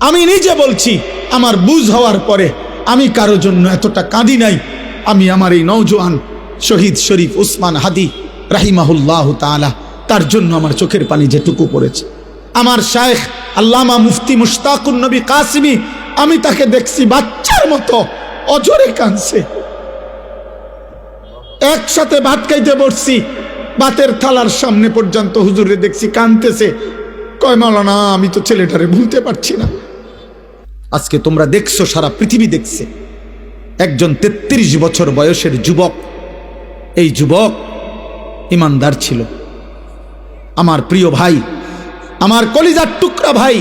আমি নিজে বলছি, আমার বুঝ হওয়ার পরে আমি কারো জন্য এতটা কাঁদি নাই। আমি আমার এই নওজোয়ান শহীদ শরীফ উসমান হাদি রাহিমাহুল্লাহ তাআলা, তার জন্য আমার চোখের পানি যেটুকু পড়েছে। আমার শায়েখ আল্লামা মুফতি মুশতাকুন নবী কাসিমি, আমি তাকে দেখছি বাচ্চার মতো অজরে কাঁদছে। একসাথে ভাত খাইতে বসছি, ভাতের থালার সামনে পর্যন্ত হুজুরে দেখছি কাঁদতেছে। কয় মাওলানা, আমি তো ছেলেটারে ভুলতে পারছি না। আজকে তোমরা দেখছো, সারা পৃথিবী দেখছে, একজন 33 বছর বয়সের যুবক। এই যুবক ইমানদার ছিল। আমার প্রিয় ভাই, আমার কলিজার টুকরা ভাই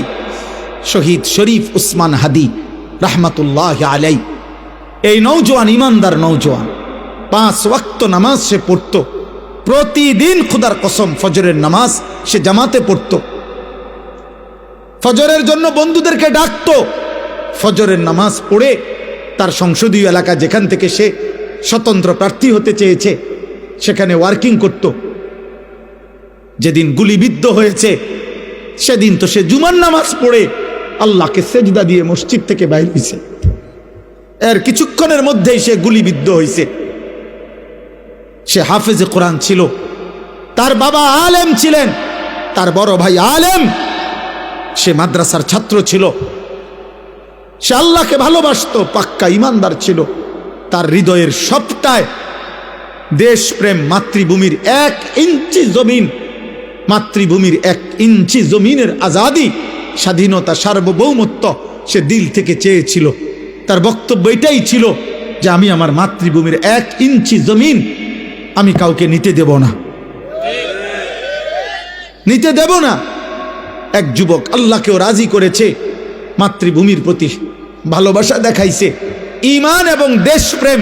শহীদ শরীফ উসমান হাদি রাহমাতুল্লাহ আলাই, এই নওজোয়ান ইমানদার নওজোয়ান 5 ওয়াক্ত নামাজ সে পড়ত প্রতিদিন। খুদার কসম, ফজরের নামাজ সে জামাতে পড়ত। ফজরের জন্য বন্ধুদেরকে ডাকতো। ফজরের নামাজ পড়ে তার সংসদীয় এলাকা, যেখান থেকে সে স্বতন্ত্র প্রার্থী হতে চেয়েছে, সেখানে ওয়ার্কিং করত। যেদিন গুলিবিদ্ধ হয়েছে সেদিন তো সে জুমার নামাজ পড়ে আল্লাহকে সেজদা দিয়ে মসজিদ থেকে বাইর হয়েছে। এর কিছুক্ষণের মধ্যেই সে গুলিবিদ্ধ হয়েছে। সে হাফেজে কোরআন ছিল, তার বাবা আলেম ছিলেন, তার বড় ভাই আলেম, সে মাদ্রাসার ছাত্র ছিল, সে আল্লাহকে ভালোবাসতো, পাক্কা ইমানদার ছিল। তার হৃদয়ের সবটায় দেশপ্রেম, মাতৃভূমির 1 ইঞ্চি জমিন, মাতৃভূমির 1 ইঞ্চি জমিনের আজাদি, স্বাধীনতা, সার্বভৌমত্ব সে দিল থেকে চেয়েছিল। তার বক্তব্য এটাই ছিল যে আমি আমার মাতৃভূমির 1 ইঞ্চি জমিন আমি কাউকে নিতে দেব না, নিতে দেব না। এক যুবক আল্লাহকেও রাজি করেছে, মাতৃভূমির প্রতি ভালোবাসা দেখাইছে। ঈমান এবং দেশপ্রেম,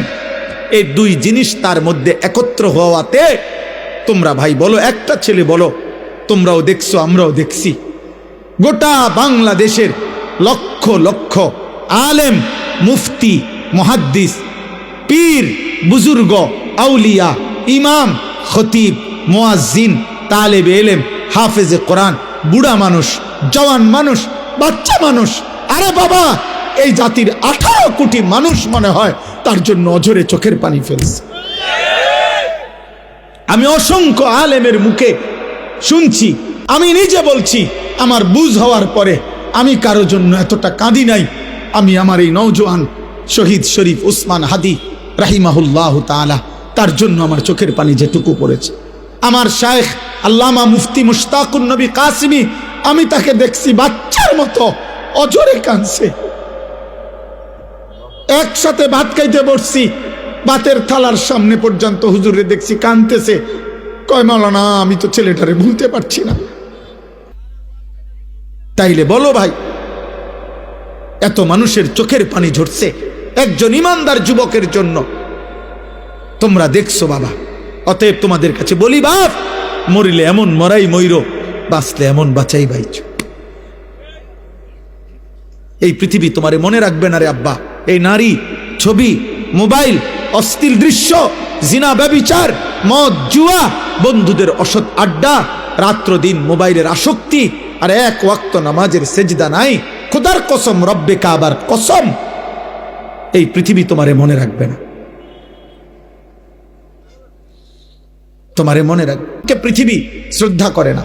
এই 2 জিনিস তার মধ্যে একত্র হওয়াতে, তোমরা ভাই বলো, একটা ছেলে বলো, তোমরাও দেখছো, আমরাও দেখছি, গোটা বাংলাদেশের লক্ষ লক্ষ আলেম, মুফতি, মুহাদ্দিস, পীর, বুজুর্গ, আউলিয়া, ইমাম, খতিব, মুয়াজ্জিন, তালেবে ইলম, হাফেজে কোরআন, বুড়া মানুষ, জওয়ান মানুষ, বাচ্চা মানুষ, আরে বাবা, এই জাতির 18 কোটি মানুষ মনে হয় তার জন্য অঝরে চোখের পানি ফেলছে। আমি অসংখ্য আলেমের মুখে শুনছি, আমি নিজে বলছি, আমার বুঝ হওয়ার পরে আমি কারো জন্য এতটা কাঁদি নাই। আমি আমার এই নওজোয়ান শহীদ শরীফ উসমান হাদি রাহিমাহুল্লাহ তাআলা, তার জন্য আমার চোখের পানি যেটুকু পড়েছে। আমার শায়েখ আল্লামা মুফতি মুশতাকুন নবী কাসিমি, আমি তাকে দেখছি বাচ্চার মতো অজরে কাঁদছে। একসাথে ভাত খাইতে বসছি, ভাতের থালার সামনে পর্যন্ত হুজুরে দেখছি কাঁদতেছে। কয় মাওলানা, আমি তো ছেলেটারে ভুলতে পারছি না। তাইলে বলো ভাই, এত মানুষের চোখের পানি ঝরছে একজন ইমানদার যুবকের জন্য, তোমরা দেখছো বাবা। অতএব তোমাদের কাছে বলি, বাপ, মরিলে এমন মরাই মইরো, বাঁচলে এমন বাঁচাই বাইচ। এই পৃথিবী তোমারে মনে রাখবে না রে আব্বা। এই নারী, ছবি, মোবাইল, অশ্লীল দৃশ্য, জিনা, ব্যভিচার, মদ, জুয়া, বন্ধুদের অসৎ আড্ডা, রাত্র দিন মোবাইলের আসক্তি, আর 1 ওয়াক্ত নামাজের সেজদা নাই। খোদার কসম, রব্বে কাবার কসম, এই পৃথিবী তোমারে মনে রাখবে না, তোমারে মনে রাখবে। পৃথিবী শ্রদ্ধা করে না।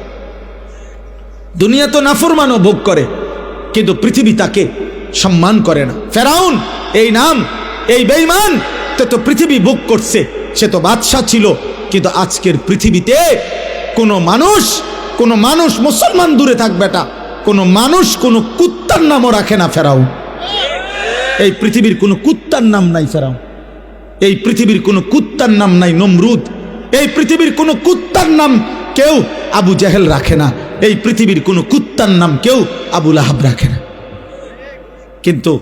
দুনিয়া তো নাফরমানও ভোগ করে, কিন্তু পৃথিবী তাকে সম্মান করে না। ফেরাউন, এই নাম, এই বেঈমান, তো পৃথিবী ভোগ করছে, সে তো বাদশা ছিল। কিন্তু আজকের পৃথিবীতে কোনো মানুষ মুসলমান দূরে থাকবে, কোনো মানুষ কোনো কুত্তার নামও রাখে না ফেরাউন। এই পৃথিবীর কোনো কুত্তার নাম নাই ফেরাউন, এই পৃথিবীর কোনো কুত্তার নাম নাই নমরুদ, এই পৃথিবীর কোনো কুত্তার নাম কেউ আবু জেহেল রাখে না, এই পৃথিবীর কোনো কুত্তার নাম কেউ আবু লাহাব রাখে না। কিন্তু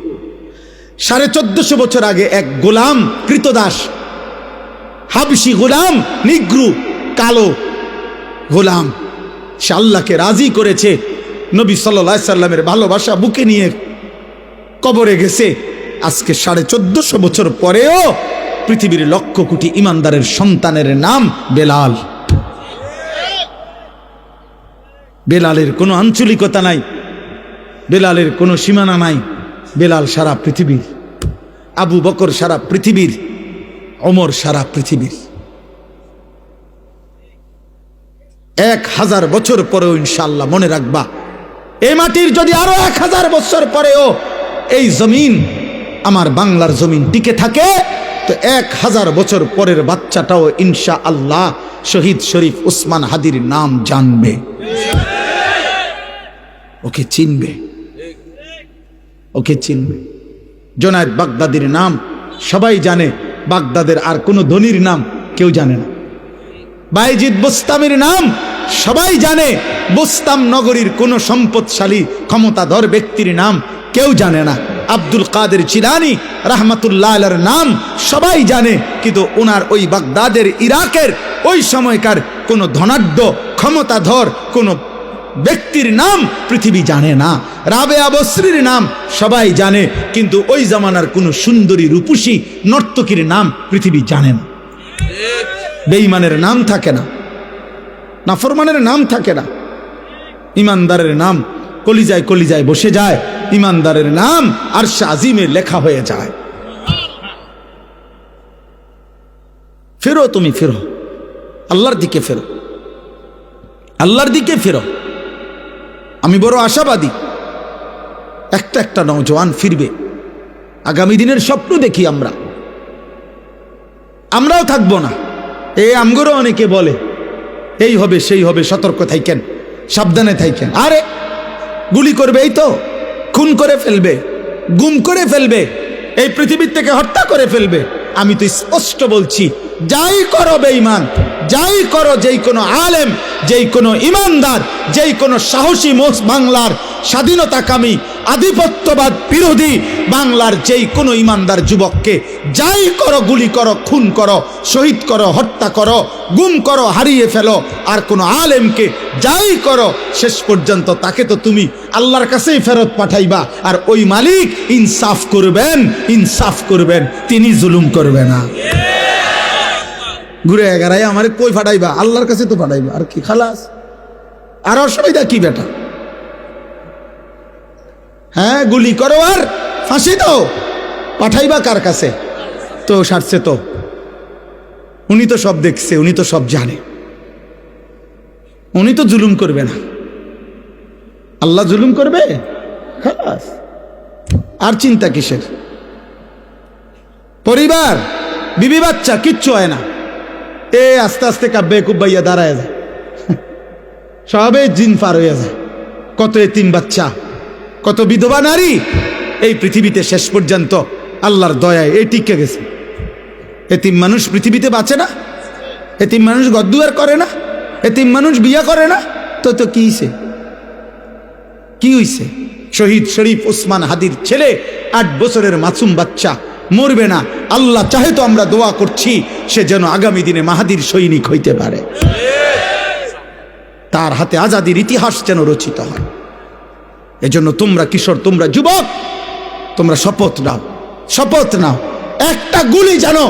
1450 বছর আগে এক গোলাম, কৃতদাস, হাবশি গোলাম, নিগ্রু, কালো গোলাম, সে আল্লাহকে রাজি করেছে। নবী সাল্লাল্লাহু আলাইহি সাল্লামের ভালোবাসা বুকে নিয়ে কবরে গেছে। আজকে 1450 বছর পরেও পৃথিবীর লক্ষ কোটি ইমানদারের সন্তানের নাম বেলাল। বেলালের কোনো আঞ্চলিকতা নাই, বেলালের কোনো সীমানা নাই, বেলাল সারা পৃথিবীর, আবু বকর সারা পৃথিবীর, ওমর সারা পৃথিবীর। 1000 বছর পরেও ইনশাআল্লাহ মনে রাখবা, এই মাটির যদি আরো 1000 বছর পরেও এই জমিন, আমার বাংলার জমিন টিকে থাকে, তো 1000 বছর পরের বাচ্চাটাও ইনশাআল্লাহ শহীদ শরীফ ওসমান হাদির নাম জানবে, ওকে চিনবে, ওকে চিনবে। জুনায়েদ বাগদাদির নাম সবাই জানে, বাগদাদের আর কোনো ধনীর নাম কেউ জানে না। বাইজিদ বোস্তামির নাম সবাই জানে, বোস্তাম নগরীর কোনো সম্পদশালী ক্ষমতাধর ব্যক্তির নাম কেউ জানে না। আব্দুল কাদের জিলানী রাহমাতুল্লাহ আলাইহির নাম সবাই জানে, কিন্তু ওনার ওই বাগদাদের, ইরাকের ওই সময়কার কোনো ধনাঢ্য ক্ষমতাধর কোনো ব্যক্তির নাম পৃথিবী জানে না। রাবেয়া বসরির নাম সবাই জানে, কিন্তু ওই জামানার কোনো সুন্দরী রূপসী নর্তকীর নাম পৃথিবী জানে না। বেঈমানের নাম থাকে না, নাফরমানের নাম থাকে না, ইমানদারের নাম কলিজায় কলিজায় বসে যায়, ইমানদারের নাম আরশে আজিমে লেখা হয়ে যায়। ফেরো, তুমি ফেরো, আল্লাহর দিকে ফেরো, আল্লাহর দিকে ফেরো। আমি বড় আশাবাদী, একটা একটা নওজোয়ান ফিরবে। আগামী দিনের স্বপ্ন দেখি আমরা, আমরাও থাকবো না। এই আমগরও অনেকে বলে এই হবে সেই হবে, সতর্ক থাকেন, সাবধানে থাকেন। আরে গুলি করবে, এই তো খুন করে ফেলবে, গুম করে ফেলবে, এই পৃথিবীর থেকে হত্যা করে ফেলবে। আমি তো স্পষ্ট বলছি, যাই করো বেঈমান, যাই করো, যেই কোনো আলেম, যেই কোনো ইমানদার, যেই কোনো সাহসী বাংলার স্বাধীনতাকামী আধিপত্যবাদ বিরোধী বাংলার যেই কোনো ইমানদার যুবককে যাই করো, গুলি করো, খুন করো, শহীদ করো, হত্যা করো, গুম করো, হারিয়ে ফেলো, আর কোনো আলেমকে যাই করো, শেষ পর্যন্ত তাকে তো তুমি আল্লাহর কাছেই ফেরত পাঠাইবা। আর ওই মালিক ইনসাফ করবেন, ইনসাফ করবেন, তিনি জুলুম করবে না। ঘুরে এগারাই আমারে কই ফাটাইবা? আল্লাহর কাছে তো ফাটাইবা, আর কি খালাস, আর অসুবিধা কি বেটা? হ্যাঁ, গুলি করো আর ফাঁসি দাও, পাঠাইবা কার কাছে? তো সারছে তো, উনি তো সব দেখছে, উনি তো সব জানে, উনি তো জুলুম করবে না। আল্লাহ জুলুম করবে? খালাস, আর চিন্তা কিসের? পরিবার, বিবি বাচ্চা কিচ্ছু হয় না, এ আস্তে আস্তে কাব্যে কুব্বাইয়া দাঁড়ায় যায়, সবে জিন পার হইয়া যায়। কত এতিম বাচ্চা, কত বিধবা নারী এই পৃথিবীতে শেষ পর্যন্ত আল্লাহর দয়ায় এই টিকে গেছে। এতিম মানুষ পৃথিবীতে বাঁচে না, এতিম মানুষ গদ্দুয়ার করে না, এতিম মানুষ বিয়া করে না, তো তো কি হইছে? কি হইছে? শহীদ শরীফ ওসমান হাদির ছেলে 8 বছরের মাসুম বাচ্চা মরবে না। আল্লাহ চাহে তো আমরা দোয়া করছি সে যেন আগামী দিনে মাহাদির সৈনিক হইতে পারে, তার হাতে আজাদির ইতিহাস যেন রচিত হয়। এজন্য তোমরা কিশোর, তোমরা যুবক, তোমরা শপথ নাও, শপথ নাও, একটা গুলি জানো,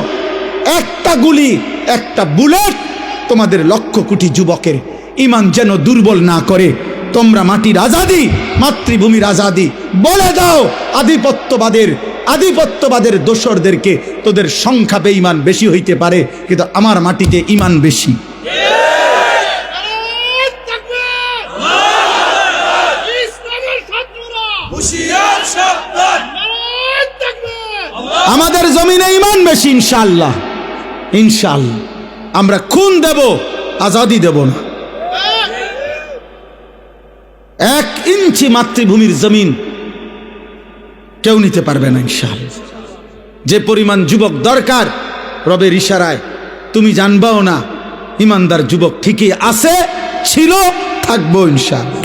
একটা গুলি, একটা বুলেট তোমাদের লক্ষ কোটি যুবকের ইমান যেন দুর্বল না করে। তোমরা মাটির আজাদি, মাতৃভূমির আজাদি বলে দাও। আধিপত্যবাদের দোসরদেরকে তোদের সংখ্যা বেঈমান বেশি হইতে পারে, কিন্তু আমার মাটিতে ইমান বেশি। আমাদের জমিনে ইমান বেশি, ইনশাআল্লাহ, ইনশাআল্লাহ। আমরা খুন দেব, আজাদি দেব না। 1 ইঞ্চি মাতৃভূমির জমিন কেউ নিতে পারবে না, ইনশাআল্লাহ। যে পরিমাণ যুবক দরকার রবের ইশারায় তুমি জানবাও না, ইমানদার যুবক ঠিকই আছে, ছিল, থাকবো ইনশাআল্লাহ।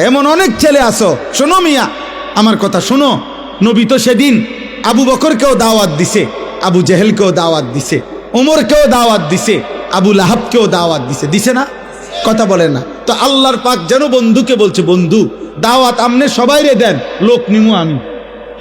এমন অনেক ছেলে আছো, শোনো মিয়া, আমার কথা শোনো। নবী তো সেদিন আবু বকরকেও দাওয়াত দিছে, আবু জেহেলকেও দাওয়াত দিছে, ওমরকেও দাওয়াত দিছে, আবু লাহাবকেও দাওয়াত দিছে, দিছে না? কথা বলেন না তো? আল্লাহর পাক যেন বন্ধুকে বলছে, বন্ধু দাওয়াত আমনে সবাইরে দেন, লোক নিমু আমি।